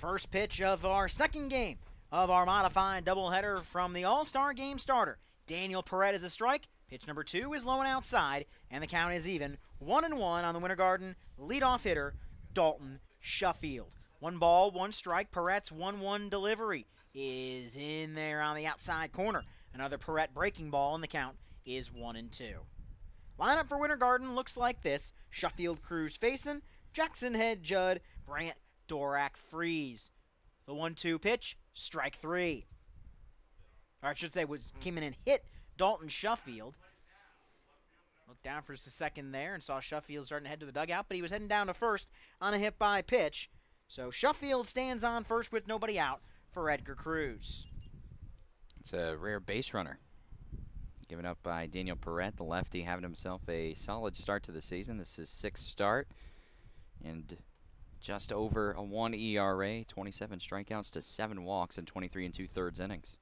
First pitch of our second game of our modified doubleheader from the All-Star Game starter. Daniel Perret is a strike. Pitch number 2 is low and outside, and the count is even. 1-1 on the Winter Garden leadoff hitter, Dalton Shuffield. 1 ball, 1 strike. Perret's 1-1 delivery is in there on the outside corner. Another Perret breaking ball, and the count is 1-2. Lineup for Winter Garden looks like this. Shuffield, Cruz, Faison, Jackson, Head, Judd, Brandt, Dorak, Freeze. The 1-2 pitch, strike 3. Or I should say, came in and hit Dalton Shuffield. Looked down for just a second there and saw Shuffield starting to head to the dugout, but he was heading down to first on a hit by pitch. So Shuffield stands on first with nobody out for Edgar Cruz. It's a rare base runner given up by Daniel Perret, the lefty, having himself a solid start to the season. This is his 6th start and just over a 1 ERA, 27 strikeouts to 7 walks in 23 2/3 innings.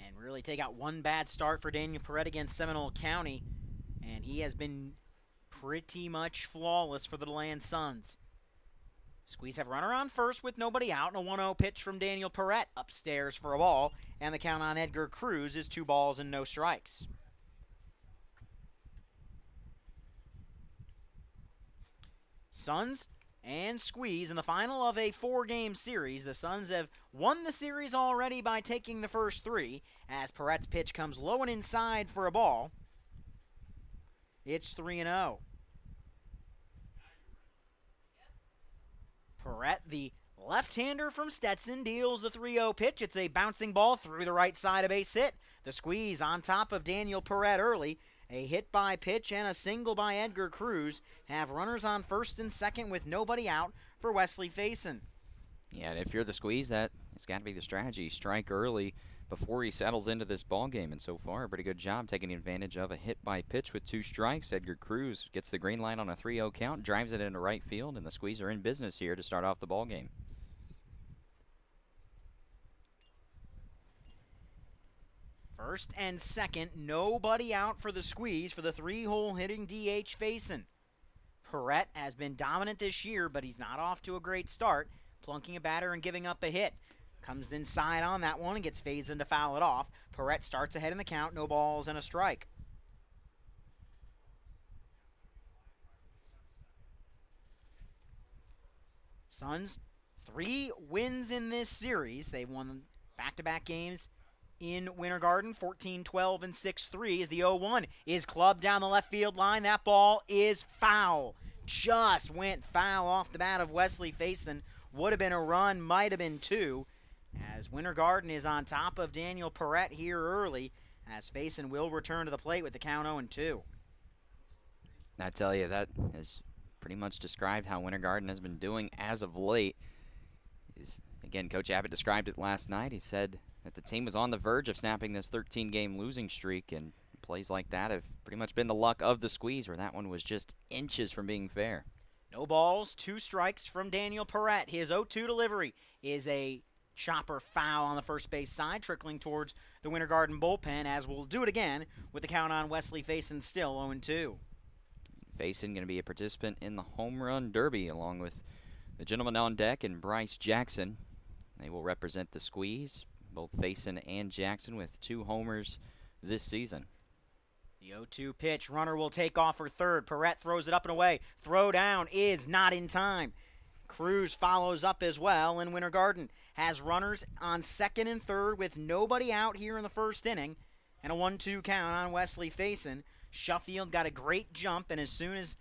And really take out one bad start for Daniel Perret against Seminole County, and he has been pretty much flawless for the DeLand Suns. Squeeze have runner on first with nobody out, and a 1-0 pitch from Daniel Perret upstairs for a ball, and the count on Edgar Cruz is 2 balls and no strikes. Suns and Squeeze in the final of a 4-game series. The Suns have won the series already by taking the first 3, as Perret's pitch comes low and inside for a ball. It's 3-0. Perret, the left-hander from Stetson, deals the 3-0 pitch. It's a bouncing ball through the right side, a base hit. The Squeeze on top of Daniel Perret early. A hit by pitch and a single by Edgar Cruz have runners on first and second with nobody out for Wesley Faison. Yeah, and if you're the Squeeze, that has got to be the strategy. Strike early before he settles into this ball game, and so far a pretty good job taking advantage of a hit by pitch with 2 strikes. Edgar Cruz gets the green light on a 3-0 count, drives it into right field, and the Squeeze are in business here to start off the ball game. First and second, nobody out for the Squeeze for the 3-hole hitting DH Faison. Perret has been dominant this year, but he's not off to a great start, plunking a batter and giving up a hit. Comes inside on that one and gets Faison to foul it off. Perret starts ahead in the count, no balls and a strike. Suns, 3 wins in this series. They've won back-to-back games in Winter Garden, 14-12 and 6-3 as the 0-1 is clubbed down the left field line. That ball is foul. Just went foul off the bat of Wesley Faison. Would have been a run, might have been 2, as Winter Garden is on top of Daniel Perret here early, as Faison will return to the plate with the count 0-2. I tell you, that has pretty much described how Winter Garden has been doing as of late. Again, Coach Abbott described it last night. He said that the team was on the verge of snapping this 13-game losing streak, and plays like that have pretty much been the luck of the Squeeze, where that one was just inches from being fair. No balls, 2 strikes from Daniel Perret. His 0-2 delivery is a chopper foul on the first base side, trickling towards the Winter Garden bullpen, as we'll do it again with the count on Wesley Faison still 0-2. Faison going to be a participant in the home run derby along with the gentleman on deck and Bryce Jackson. They will represent the Squeeze, both Faison and Jackson, with 2 homers this season. The 0-2 pitch, runner will take off for third. Perret throws it up and away. Throw down is not in time. Cruz follows up as well, and Winter Garden has runners on second and third with nobody out here in the first inning, and a 1-2 count on Wesley Faison. Shuffield got a great jump, and as soon as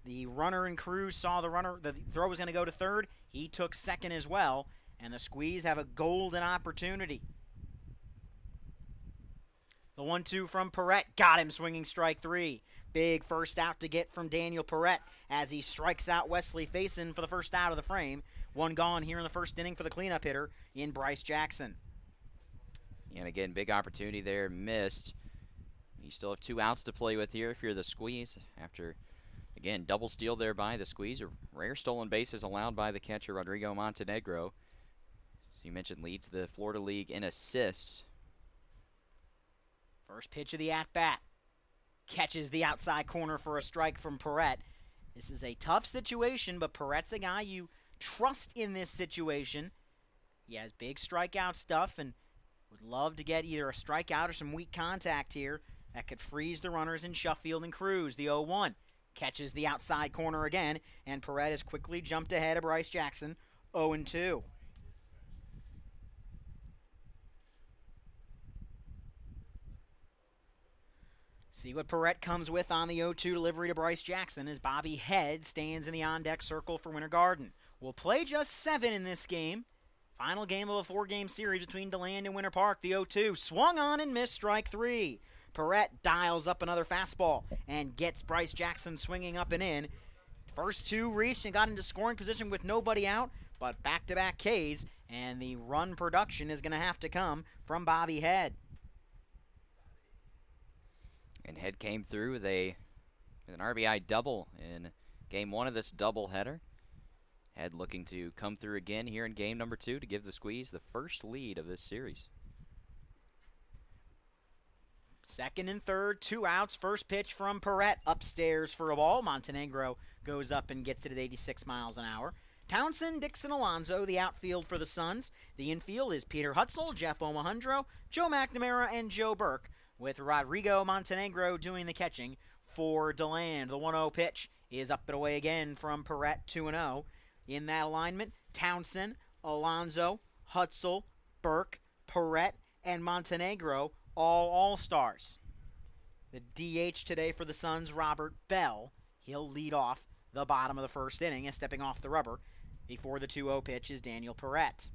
the runner and Cruz saw the throw was going to go to third, he took second as well, and the Squeeze have a golden opportunity. The 1-2 from Perret got him swinging strike 3. Big first out to get from Daniel Perret as he strikes out Wesley Faison for the first out of the frame. 1 gone here in the first inning for the cleanup hitter in Bryce Jackson. And again, big opportunity there, missed. You still have 2 outs to play with here if you're the Squeeze. After, again, double steal there by the Squeeze. A rare stolen bases allowed by the catcher, Rodrigo Montenegro. So you mentioned leads the Florida League in assists. First pitch of the at-bat. Catches the outside corner for a strike from Perret. This is a tough situation, but Perret's a guy you trust in this situation. He has big strikeout stuff and would love to get either a strikeout or some weak contact here that could freeze the runners in Sheffield and Cruz. The 0-1 catches the outside corner again, and Perret has quickly jumped ahead of Bryce Jackson, 0-2. See what Perret comes with on the 0-2 delivery to Bryce Jackson as Bobby Head stands in the on-deck circle for Winter Garden. We'll play just 7 in this game. Final game of a 4-game series between DeLand and Winter Park. The 0-2 swung on and missed, strike 3. Perret dials up another fastball and gets Bryce Jackson swinging up and in. First 2 reached and got into scoring position with nobody out, but back-to-back Ks, and the run production is going to have to come from Bobby Head. And Head came through with an RBI double in game 1 of this doubleheader. Head looking to come through again here in game number 2 to give the Squeeze the first lead of this series. Second and third, 2 outs. First pitch from Perret upstairs for a ball. Montenegro goes up and gets it at 86 miles an hour. Townsend, Dixon, Alonso, the outfield for the Suns. The infield is Peter Hutzel, Jeff Omahundro, Joe McNamara, and Joe Burke, with Rodrigo Montenegro doing the catching for DeLand. The 1-0 pitch is up and away again from Perret, 2-0. In that alignment, Townsend, Alonso, Hutzel, Burke, Perret, and Montenegro, all All-Stars. The DH today for the Suns, Robert Bell. He'll lead off the bottom of the first inning and stepping off the rubber before the 2-0 pitch is Daniel Perret.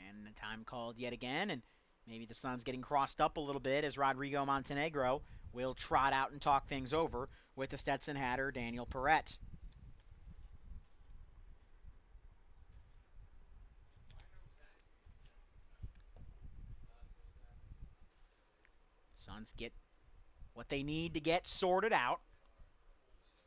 And the time called yet again, and maybe the Suns getting crossed up a little bit as Rodrigo Montenegro will trot out and talk things over with the Stetson Hatter, Daniel Perret. Suns get what they need to get sorted out.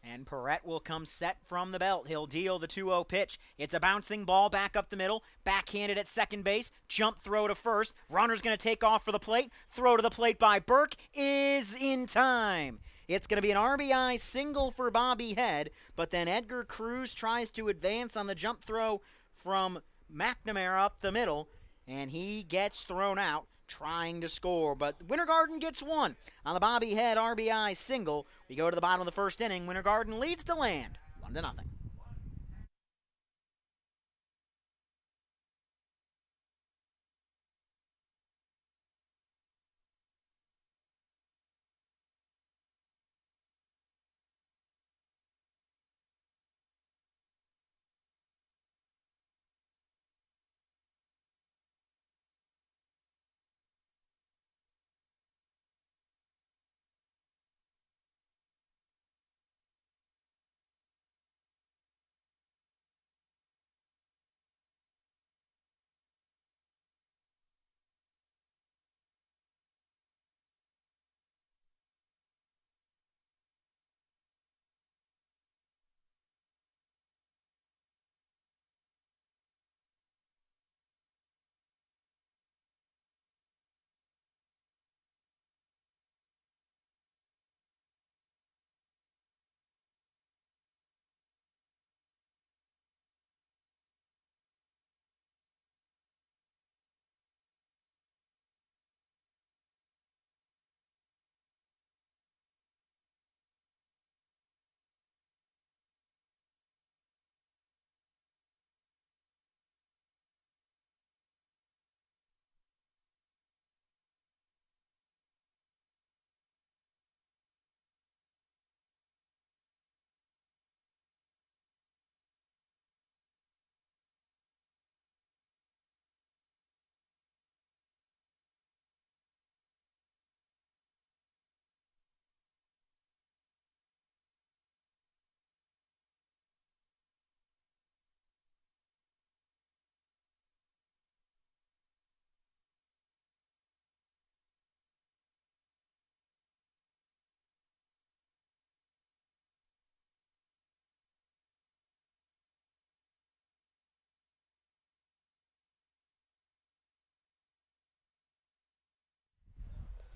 And Perret will come set from the belt. He'll deal the 2-0 pitch. It's a bouncing ball back up the middle. Backhanded at second base. Jump throw to first. Runner's going to take off for the plate. Throw to the plate by Burke is in time. It's going to be an RBI single for Bobby Head, but then Edgar Cruz tries to advance on the jump throw from McNamara up the middle, and he gets thrown out trying to score, but Winter Garden gets one on the Bobby Head RBI single. We go to the bottom of the first inning. Winter Garden leads DeLand 1-0.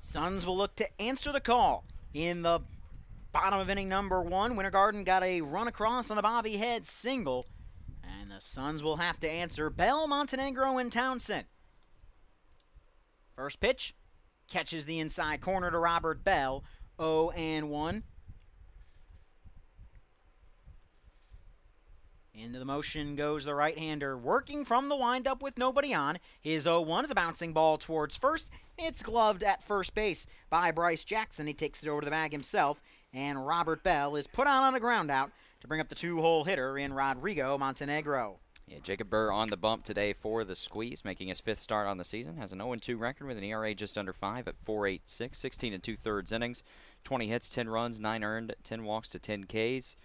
Suns will look to answer the call in the Bottom of inning number 1, Winter Garden got a run across on the Bobby Head single. And the Suns will have to answer Bell, Montenegro, and Townsend. First pitch, catches the inside corner to Robert Bell, 0-1. Into the motion goes the right-hander, working from the windup with nobody on. His 0-1 is a bouncing ball towards first. It's gloved at first base by Bryce Jackson. He takes it over to the bag himself, and Robert Bell is put on a ground out to bring up the 2-hole hitter in Rodrigo Montenegro. Yeah, Jacob Burr on the bump today for the Squeeze, making his 5th start on the season. Has an 0-2 record with an ERA just under 5 at 4.86, 16 2/3 innings, 20 hits, 10 runs, 9 earned, 10 walks to 10 Ks.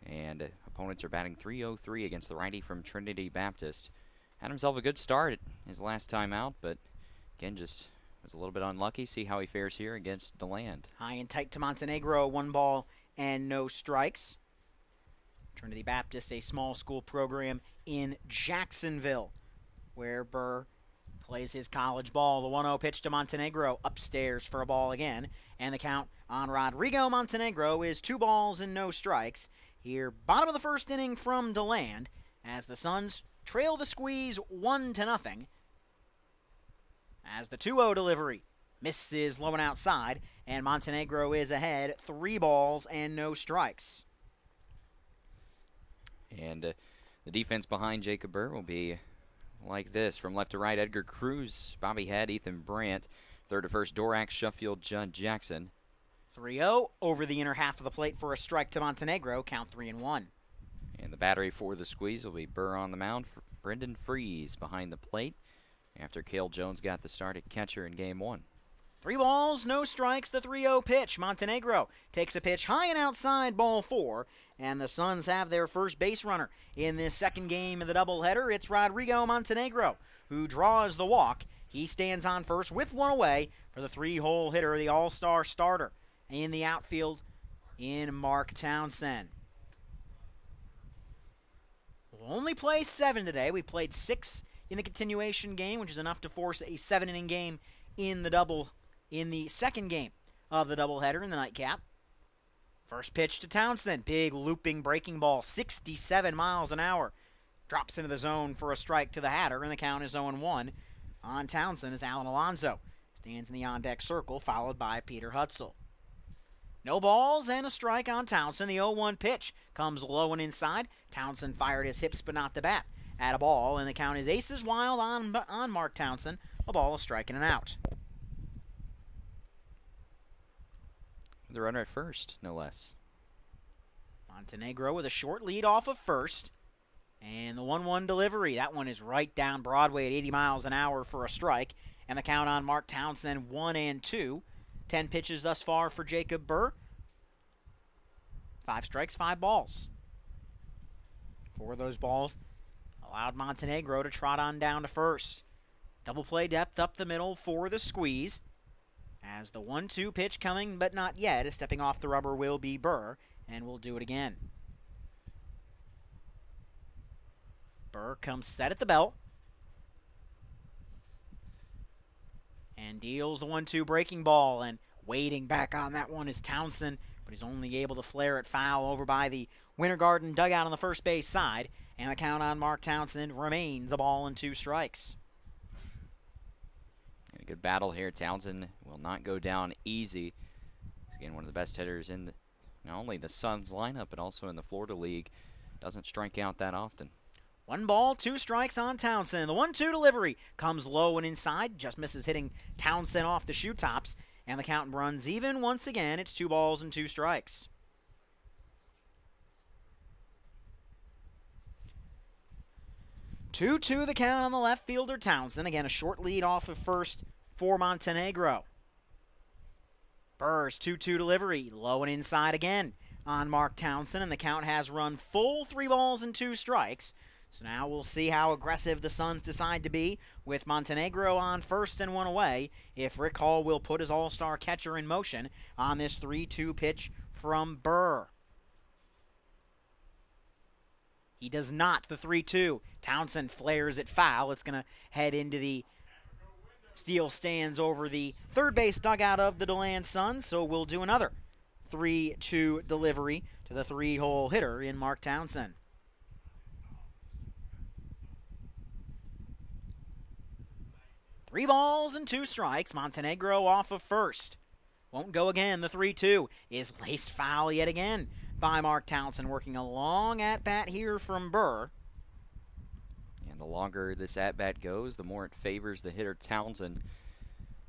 And opponents are batting .303 against the righty from Trinity Baptist. Had himself a good start his last time out, but again, just was a little bit unlucky. See how he fares here against DeLand. High and tight to Montenegro, 1 ball and no strikes. Trinity Baptist, a small school program in Jacksonville, where Burr plays his college ball. The 1-0 pitch to Montenegro, upstairs for a ball again. And the count on Rodrigo Montenegro is 2 balls and no strikes. Here, bottom of the first inning from DeLand, as the Suns trail the Squeeze 1-0. As the 2-0 delivery misses low and outside, and Montenegro is ahead 3 balls and no strikes. And the defense behind Jacob Burr will be like this. From left to right, Edgar Cruz, Bobby Head, Ethan Brandt. Third to first, Dorak, Sheffield, Judd Jackson. 3-0 over the inner half of the plate for a strike to Montenegro, count 3-1. And the battery for the Squeeze will be Burr on the mound, for Brendan Freeze behind the plate after Cale Jones got the start at catcher in game 1. 3 balls, no strikes, the 3-0 pitch. Montenegro takes a pitch high and outside, ball 4, and the Suns have their first base runner in this second game of the doubleheader. It's Rodrigo Montenegro, who draws the walk. He stands on first with 1 away for the 3-hole hitter, the all-star starter in the outfield in Mark Townsend. We'll only play 7 today. We played 6 in the continuation game, which is enough to force a 7-inning game in the second game of the doubleheader in the nightcap. First pitch to Townsend. Big looping breaking ball, 67 miles an hour. Drops into the zone for a strike to the Hatter, and the count is 0-1. On Townsend is Alan Alonso. Stands in the on-deck circle, followed by Peter Hutzel. No balls and a strike on Townsend. The 0-1 pitch comes low and inside. Townsend fired his hips but not the bat at a ball, and the count is aces wild on Mark Townsend. A ball, a strike, and an out. The runner at first, no less. Montenegro with a short lead off of first. And the 1-1 delivery. That one is right down Broadway at 80 miles an hour for a strike. And the count on Mark Townsend, 1-2. 10 pitches thus far for Jacob Burr. 5 strikes, 5 balls. 4 of those balls allowed Montenegro to trot on down to first. Double play depth up the middle for the Squeeze. As the 1-2 pitch coming, but not yet, is stepping off the rubber will be Burr, and we'll do it again. Burr comes set at the belt. And deals the 1-2 breaking ball, and waiting back on that one is Townsend, but he's only able to flare it foul over by the Winter Garden dugout on the first base side, and the count on Mark Townsend remains a ball and 2 strikes. A good battle here. Townsend will not go down easy. He's again one of the best hitters in not only the Suns lineup, but also in the Florida League. Doesn't strike out that often. 1 ball, 2 strikes on Townsend. The 1-2 delivery comes low and inside, just misses hitting Townsend off the shoe tops, and the count runs even once again. It's 2 balls and 2 strikes. Two the count on the left fielder Townsend. Again, a short lead off of first for Montenegro. Burr's 2-2 delivery, low and inside again on Mark Townsend, and the count has run full 3 balls and 2 strikes. So now we'll see how aggressive the Suns decide to be with Montenegro on first and 1 away, if Rick Hall will put his all-star catcher in motion on this 3-2 pitch from Burr. He does not. The 3-2. Townsend flares it foul. It's going to head into the steel stands over the third base dugout of the DeLand Suns, so we'll do another 3-2 delivery to the 3-hole hitter in Mark Townsend. Three balls and 2 strikes. Montenegro off of first. Won't go again. The 3-2 is laced foul yet again by Mark Townsend, working a long at-bat here from Burr. And the longer this at-bat goes, the more it favors the hitter Townsend.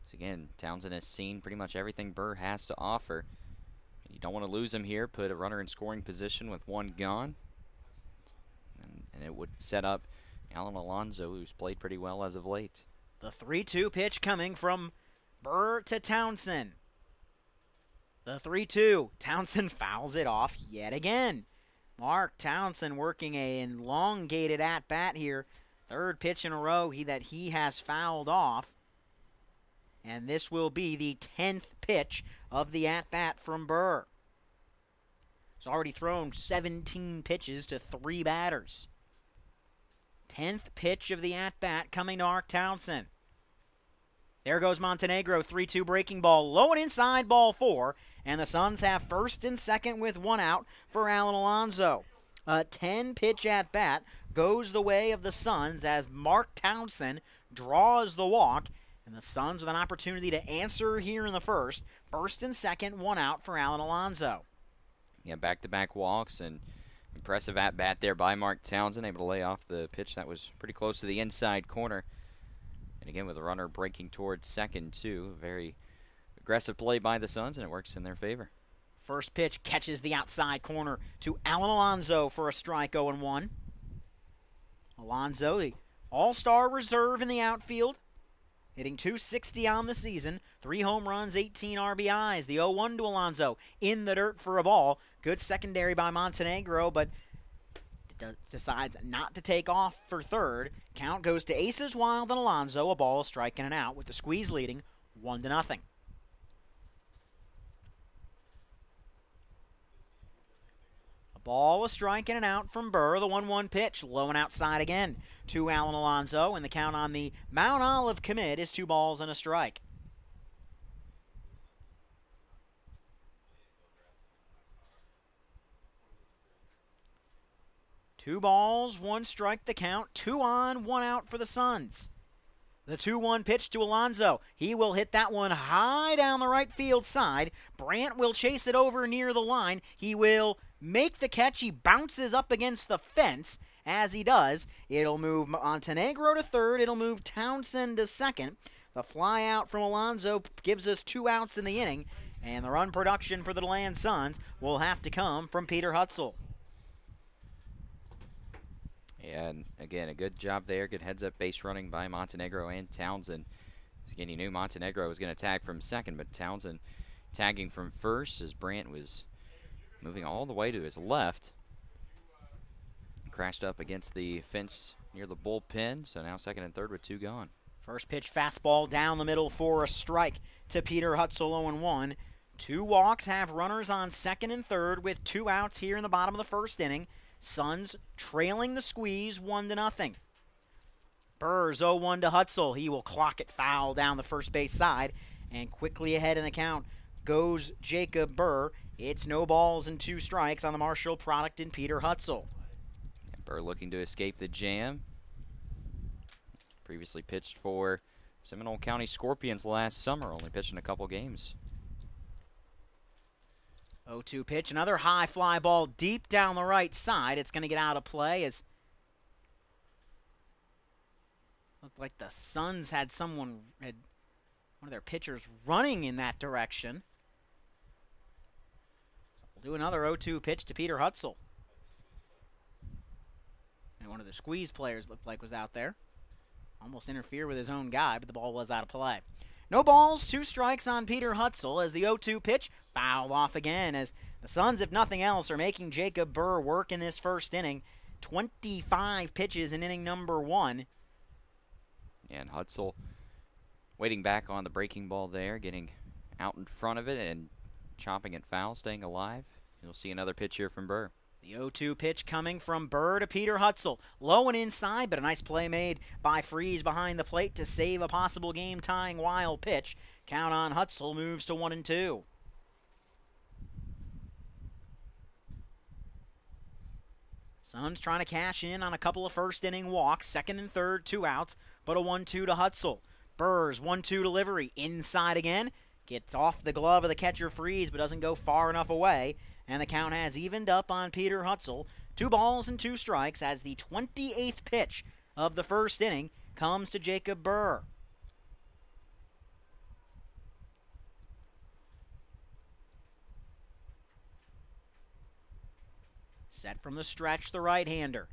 So again, Townsend has seen pretty much everything Burr has to offer. You don't want to lose him here. Put a runner in scoring position with 1 gone. And it would set up Alan Alonso, who's played pretty well as of late. The 3-2 pitch coming from Burr to Townsend. The 3-2. Townsend fouls it off yet again. Mark Townsend working an elongated at-bat here. 3rd pitch in a row that he has fouled off. And this will be the 10th pitch of the at-bat from Burr. He's already thrown 17 pitches to 3 batters. 10th pitch of the at-bat coming to Mark Townsend. There goes Montenegro, 3-2 breaking ball, low and inside, ball 4. And the Suns have first and second with 1 out for Alan Alonso. A 10-pitch at-bat goes the way of the Suns as Mark Townsend draws the walk. And the Suns with an opportunity to answer here in the first. First and second, 1 out for Alan Alonso. Yeah, back-to-back walks and impressive at-bat there by Mark Townsend, able to lay off the pitch that was pretty close to the inside corner. And again, with the runner breaking towards second, too. Very aggressive play by the Suns, and it works in their favor. First pitch catches the outside corner to Alan Alonso for a strike, 0-1. Alonso, the all-star reserve in the outfield, hitting .260 on the season, 3 home runs, 18 RBIs. The 0-1 to Alonso in the dirt for a ball. Good secondary by Montenegro, but decides not to take off for third. Count goes to Aces Wild and Alonso. A ball, a strike, and an out, with the squeeze leading 1-0. A ball, a strike, and an out from Burr. The 1-1 pitch, low and outside again to Alan Alonso, and the count on the Mount Olive commit is 2 balls and a strike. Two balls, 1 strike the count, 2 on, 1 out for the Suns. The 2-1 pitch to Alonso. He will hit that one high down the right field side. Brandt will chase it over near the line. He will make the catch. He bounces up against the fence. As he does, it'll move Montenegro to third. It'll move Townsend to second. The fly out from Alonso gives us 2 outs in the inning. And the run production for the DeLand Suns will have to come from Peter Hutzel. Yeah, and again, a good job there. Good heads-up base running by Montenegro and Townsend. Again, you knew Montenegro was going to tag from second, but Townsend tagging from first as Brandt was moving all the way to his left. Crashed up against the fence near the bullpen, so now second and third with 2 gone. First pitch fastball down the middle for a strike to Peter Hutzel, 0-1. 2 walks have runners on second and third with 2 outs here in the bottom of the first inning. Suns trailing the squeeze 1-0. Burrs 0-1 to Hutzel. He will clock it foul down the first base side. And quickly ahead in the count goes Jacob Burr. It's no balls and 2 strikes on the Marshall product in Peter Hutzel. And Burr looking to escape the jam. Previously pitched for Seminole County Scorpions last summer, only pitched in a couple games. 0-2 pitch, another high fly ball deep down the right side. It's going to get out of play as looked like the Suns had one of their pitchers running in that direction. So we'll do another 0-2 pitch to Peter Hutzel. And one of the squeeze players looked like was out there. Almost interfered with his own guy, but the ball was out of play. No balls, 2 strikes on Peter Hutzel as the 0-2 pitch fouled off again as the Suns, if nothing else, are making Jacob Burr work in this first inning. 25 pitches in inning number 1. And Hutzel waiting back on the breaking ball there, getting out in front of it and chopping it foul, staying alive. You'll see another pitch here from Burr. The 0-2 pitch coming from Burr to Peter Hutzel. Low and inside, but a nice play made by Freeze behind the plate to save a possible game-tying wild pitch. Count on Hutzel moves to 1-2. Suns trying to cash in on a couple of first inning walks, second and third, 2 outs, but a 1-2 to Hutzel. Burr's 1-2 delivery, inside again, gets off the glove of the catcher Freeze, but doesn't go far enough away, and the count has evened up on Peter Hutzel. 2 balls and 2 strikes as the 28th pitch of the first inning comes to Jacob Burr. Set from the stretch, the right-hander.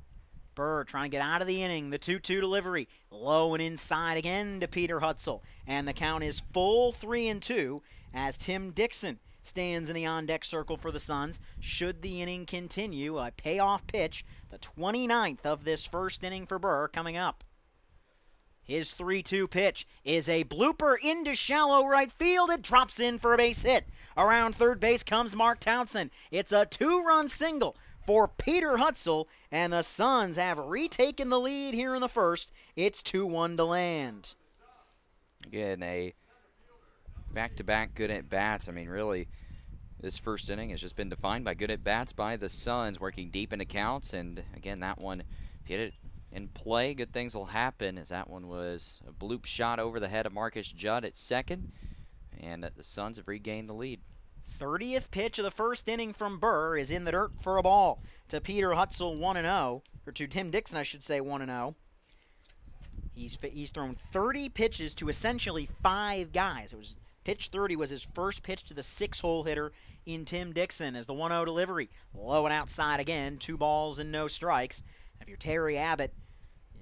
Burr trying to get out of the inning. The 2-2 delivery. Low and inside again to Peter Hutzel. And the count is full 3-2 as Tim Dixon stands in the on-deck circle for the Suns. Should the inning continue, a payoff pitch, the 29th of this first inning for Burr coming up. His 3-2 pitch is a blooper into shallow right field. It drops in for a base hit. Around third base comes Mark Townsend. It's a 2-run single for Peter Hutzel, and the Suns have retaken the lead here in the first. It's 2-1 DeLand. Again, a back-to-back good at-bats. I mean, really, this first inning has just been defined by good at-bats by the Suns, working deep into counts. And, again, that one, if you hit it in play, good things will happen, as that one was a bloop shot over the head of Marcus Judd at second, and the Suns have regained the lead. 30th pitch of the first inning from Burr is in the dirt for a ball to Peter Hutzel, 1-0, or to Tim Dixon, I should say, 1-0. He's thrown 30 pitches to essentially 5 guys. Pitch 30 was his first pitch to the 6-hole hitter in Tim Dixon as the 1-0 delivery. Low and outside again, 2 balls and no strikes. If you're Terry Abbott,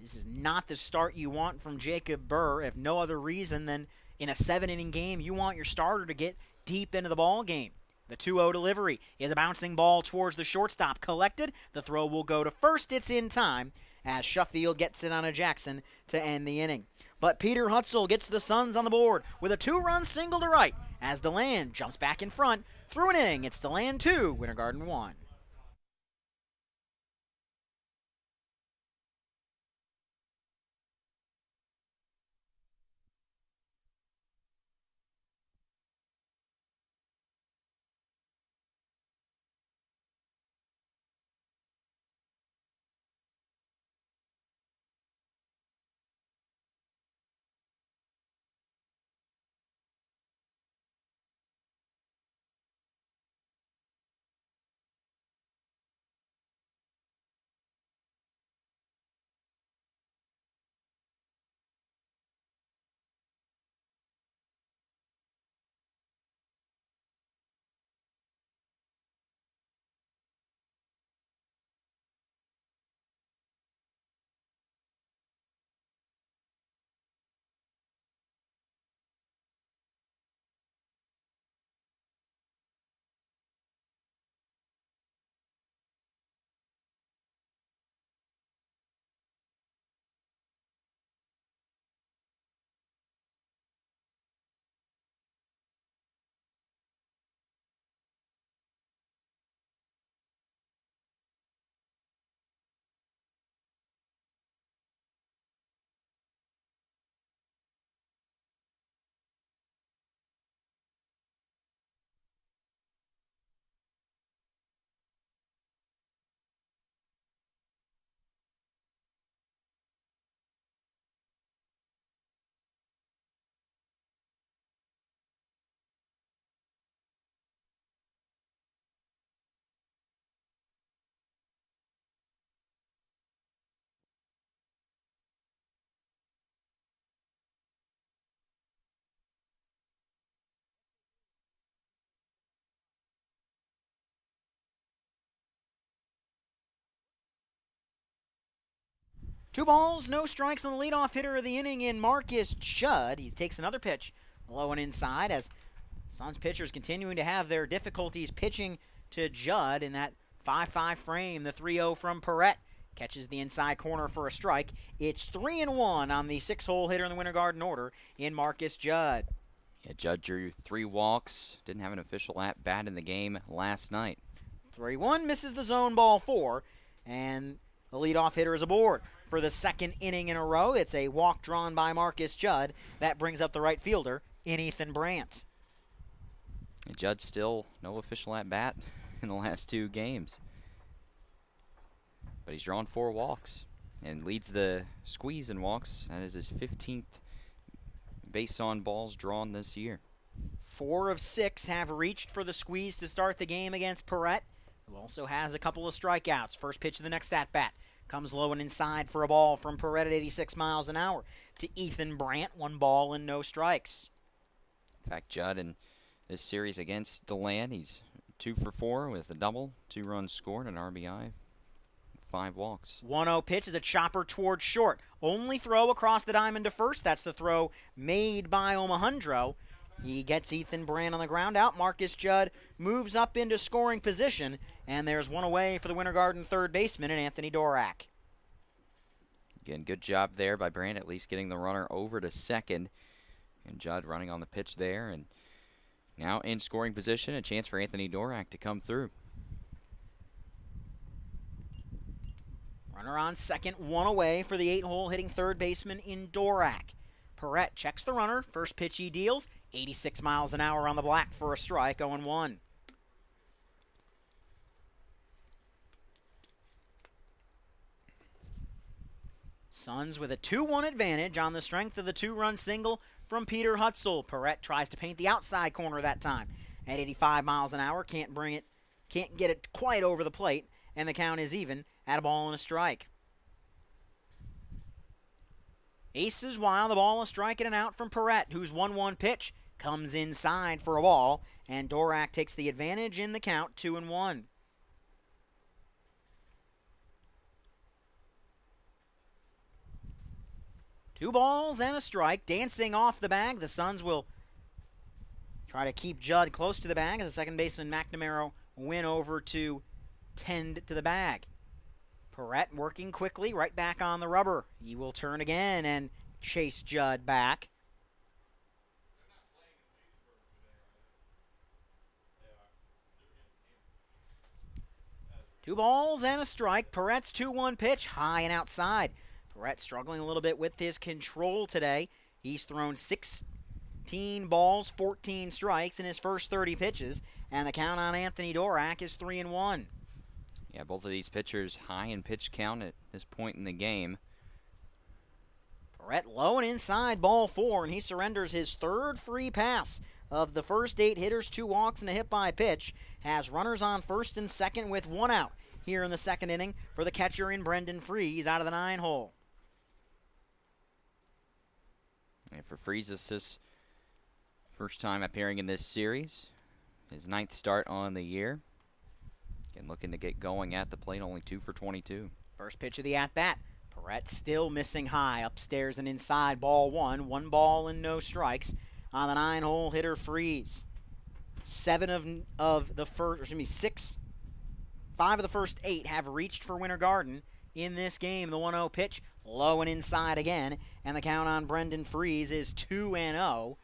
this is not the start you want from Jacob Burr, if no other reason than in a 7-inning game, you want your starter to get deep into the ball game. The 2-0 delivery is a bouncing ball towards the shortstop. Collected. The throw will go to first. It's in time as Sheffield gets it on a Jackson to end the inning. But Peter Hutzel gets the Suns on the board with a 2-run single to right as DeLand jumps back in front. Through an inning, it's DeLand 2, Winter Garden 1. Two balls, no strikes on the leadoff hitter of the inning in Marcus Judd. He takes another pitch low and inside as Suns pitchers continuing to have their difficulties pitching to Judd in that 5-5 frame. The 3-0 from Perrette catches the inside corner for a strike. It's 3-1 on the 6-hole hitter in the Winter Garden order in Marcus Judd. Yeah, Judd drew 3 walks. Didn't have an official at-bat in the game last night. 3-1 misses the zone ball 4, and the leadoff hitter is aboard for the second inning in a row. It's a walk drawn by Marcus Judd. That brings up the right fielder in Ethan Brandt. Judd still no official at-bat in the last 2 games. but he's drawn 4 walks and leads the squeeze in walks. That is his 15th base on balls drawn this year. 4 of 6 have reached for the squeeze to start the game against Perret, who also has a couple of strikeouts. First pitch of the next at-bat comes low and inside for a ball from Perret at 86 miles an hour to Ethan Brandt. 1 ball and no strikes. In fact, Judd in this series against DeLand, he's 2 for 4 with a double, 2 runs scored, an RBI, 5 walks. 1-0 pitch is a chopper towards short. Only throw across the diamond to first. That's the throw made by Omahundro. He gets Ethan Brandt on the ground out. Marcus Judd moves up into scoring position, and there's 1 away for the Winter Garden third baseman and Anthony Dorak. Again, good job there by Brandt, at least getting the runner over to second. And Judd running on the pitch there, and now in scoring position, a chance for Anthony Dorak to come through. Runner on second, 1 away for the 8-hole hitting third baseman in Dorak. Perret checks the runner. First pitch he deals. 86 miles an hour on the black for a strike, 0-1. Suns with a 2-1 advantage on the strength of the 2-run single from Peter Hutzel. Perret tries to paint the outside corner that time. At 85 miles an hour, can't get it quite over the plate, and the count is even at a ball and a strike. Aces while the ball is striking and out from Perret, whose 1-1 pitch comes inside for a ball, and Dorak takes the advantage in the count, 2-1. Two balls and a strike, dancing off the bag. The Suns will try to keep Judd close to the bag as the second baseman McNamara win over to tend to the bag. Perret working quickly, right back on the rubber. He will turn again and chase Judd back. Two balls and a strike. Perret's 2-1 pitch, high and outside. Perret struggling a little bit with his control today. He's thrown 16 balls, 14 strikes in his first 30 pitches, and the count on Anthony Dorak is 3-1. Yeah, both of these pitchers high in pitch count at this point in the game. Perret low and inside, ball 4, and he surrenders his third free pass of the first 8 hitters, 2 walks and a hit by pitch. Has runners on first and second with 1 out here in the second inning for the catcher in Brendan Freese out of the 9-hole. And for Freese, this is first time appearing in this series. His 9th start on the year. And looking to get going at the plate, only 2 for 22. First pitch of the at-bat. Perret still missing high, upstairs and inside, ball 1. 1 ball and no strikes on the 9-hole hitter Freese. 5 of the first 8 have reached for Winter Garden in this game. The 1-0 pitch, low and inside again, and the count on Brendan Freese is 2-0.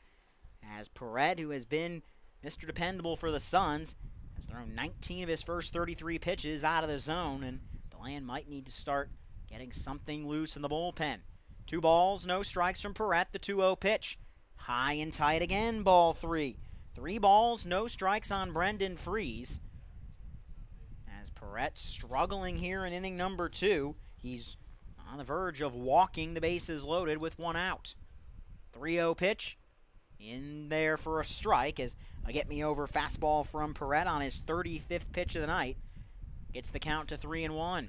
As Perret, who has been Mr. Dependable for the Suns, has thrown 19 of his first 33 pitches out of the zone, and DeLand might need to start getting something loose in the bullpen. 2 balls, no strikes from Perret, the 2-0 pitch. High and tight again, ball 3. 3 balls, no strikes on Brendan Freese. As Perret struggling here in inning number 2, he's on the verge of walking the bases loaded with 1 out. 3-0 pitch, in there for a strike as a get-me-over fastball from Perret on his 35th pitch of the night. Gets the count to 3-1.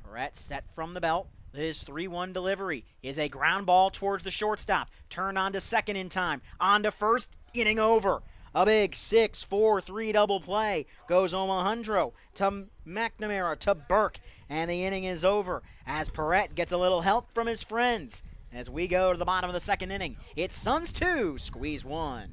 Perret set from the belt. His 3-1 delivery is a ground ball towards the shortstop. Turned on to second in time. On to first, inning over. A big 6-4-3 double play. Goes Omahundro to McNamara to Burke. And the inning is over as Perret gets a little help from his friends. As we go to the bottom of the second inning, it's Suns 2, Squeeze 1.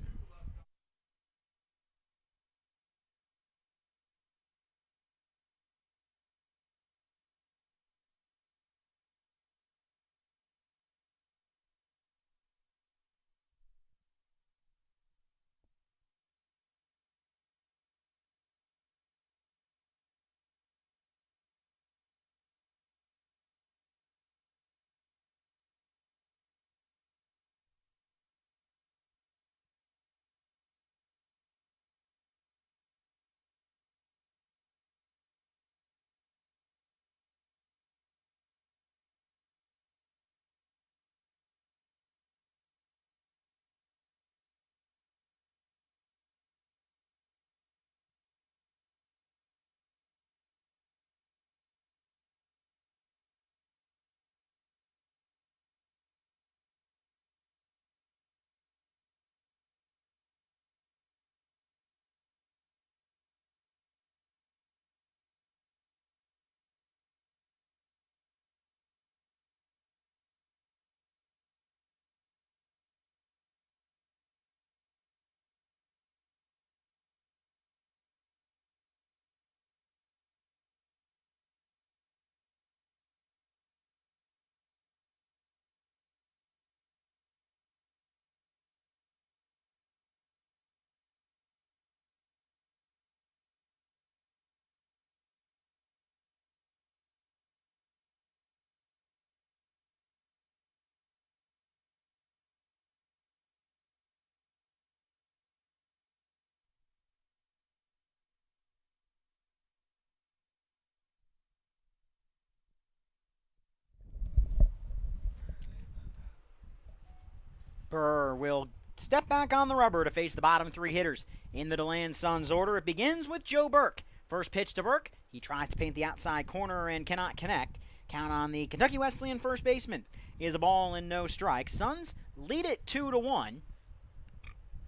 Burr will step back on the rubber to face the bottom three hitters in the DeLand Suns order. It begins with Joe Burke. First pitch to Burke. He tries to paint the outside corner and cannot connect. Count on the Kentucky Wesleyan first baseman is a ball and no strikes. Suns lead it 2-1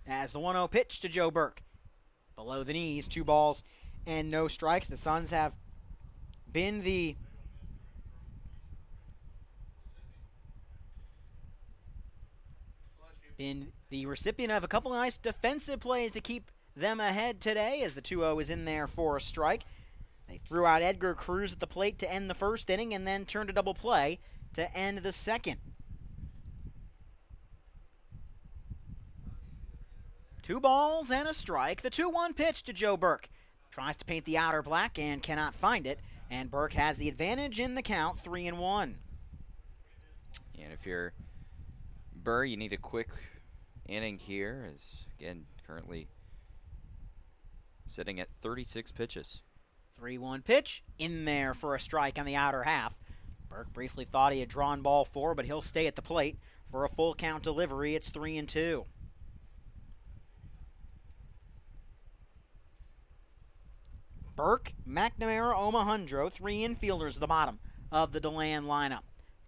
as the 1-0 pitch to Joe Burke. Below the knees, 2 balls and no strikes. The Suns have been the recipient of a couple of nice defensive plays to keep them ahead today as the 2-0 is in there for a strike. They threw out Edgar Cruz at the plate to end the first inning and then turned a double play to end the second. 2 balls and a strike. The 2-1 pitch to Joe Burke. Tries to paint the outer black and cannot find it. And Burke has the advantage in the count, 3-1. And if you're Burr, you need a quick inning here, as again currently sitting at 36 pitches. 3-1 pitch in there for a strike on the outer half. Burke briefly thought he had drawn ball 4, but he'll stay at the plate for a full count delivery. It's 3-2. Burke, McNamara, Omahundro, 3 infielders at the bottom of the DeLand lineup.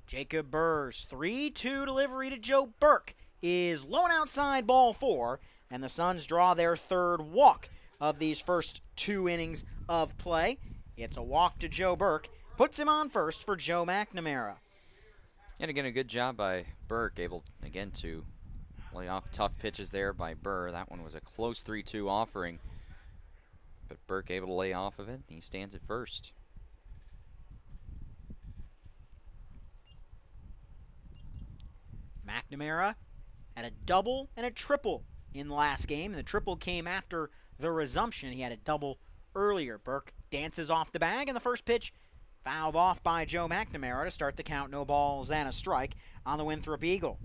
Jacob Burr's 3-2 delivery to Joe Burke is low and outside, ball 4, and the Suns draw their third walk of these first 2 innings of play. It's a walk to Joe Burke, puts him on first for Joe McNamara. And again, a good job by Burke, able again to lay off tough pitches there by Burr. That one was a close 3-2 offering, but Burke able to lay off of it. He stands at first. McNamara had a double and a triple in the last game, and the triple came after the resumption. He had a double earlier. Burke dances off the bag, and the first pitch fouled off by Joe McNamara to start the count. No balls and a strike on the Winthrop Eagle.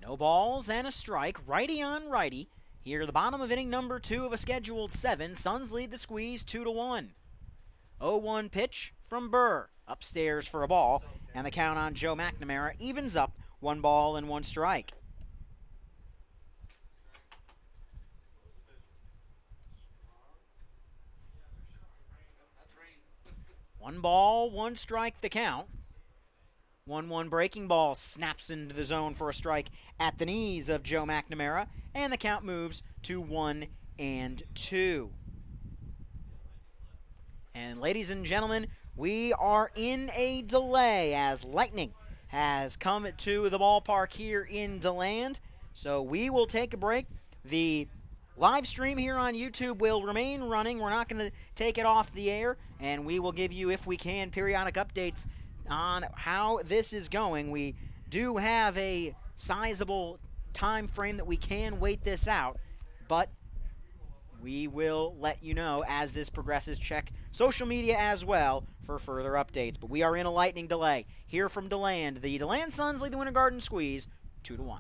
No balls and a strike, righty on righty. Here at the bottom of inning number 2 of a scheduled 7, Suns lead the squeeze 2-1. 0-1 pitch from Burr, upstairs for a ball, and the count on Joe McNamara evens up 1 ball and 1 strike. One ball, 1 strike the count. 1-1 breaking ball snaps into the zone for a strike at the knees of Joe McNamara, and the count moves to 1-2. And ladies and gentlemen, we are in a delay as lightning has come to the ballpark here in DeLand. So we will take a break. The live stream here on YouTube will remain running. We're not going to take it off the air, and we will give you, if we can, periodic updates on how this is going. We do have a sizable time frame that we can wait this out, but we will let you know as this progresses. Check social media as well for further updates. But we are in a lightning delay here from DeLand. The DeLand Suns lead the Winter Garden Squeeze 2-1.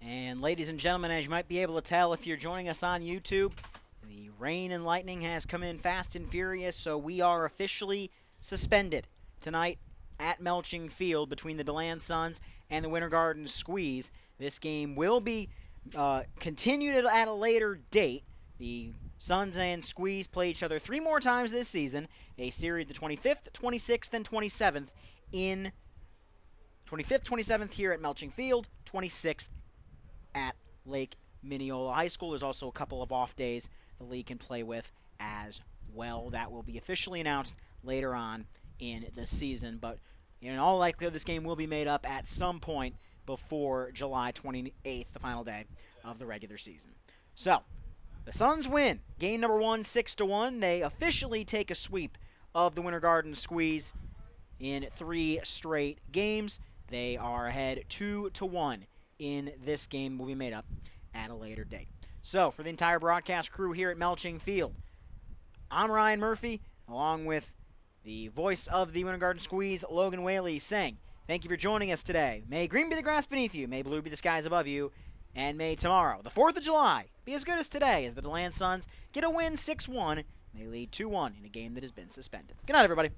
And ladies and gentlemen, as you might be able to tell if you're joining us on YouTube, the rain and lightning has come in fast and furious, so we are officially suspended tonight at Melching Field between the DeLand Suns and the Winter Garden Squeeze. This game will be continued at a later date. The Suns and Squeeze play each other 3 more times this season, a series the 25th, 26th, and 27th in 25th, 27th here at Melching Field, 26th at Lake Mineola High School. There's also a couple of off days the league can play with as well. That will be officially announced later on in the season, but in all likelihood, this game will be made up at some point before July 28th, the final day of the regular season. So, the Suns win game number 1, 6-1. They officially take a sweep of the Winter Garden Squeeze in 3 straight games. They are ahead 2-1 in this game. Will be made up at a later date. So, for the entire broadcast crew here at Melching Field, I'm Ryan Murphy, along with the voice of the Winter Garden Squeeze, Logan Whaley, saying, thank you for joining us today. May green be the grass beneath you, may blue be the skies above you, and may tomorrow, the 4th of July, be as good as today as the DeLand Suns get a win 6-1. They lead 2-1 in a game that has been suspended. Good night, everybody.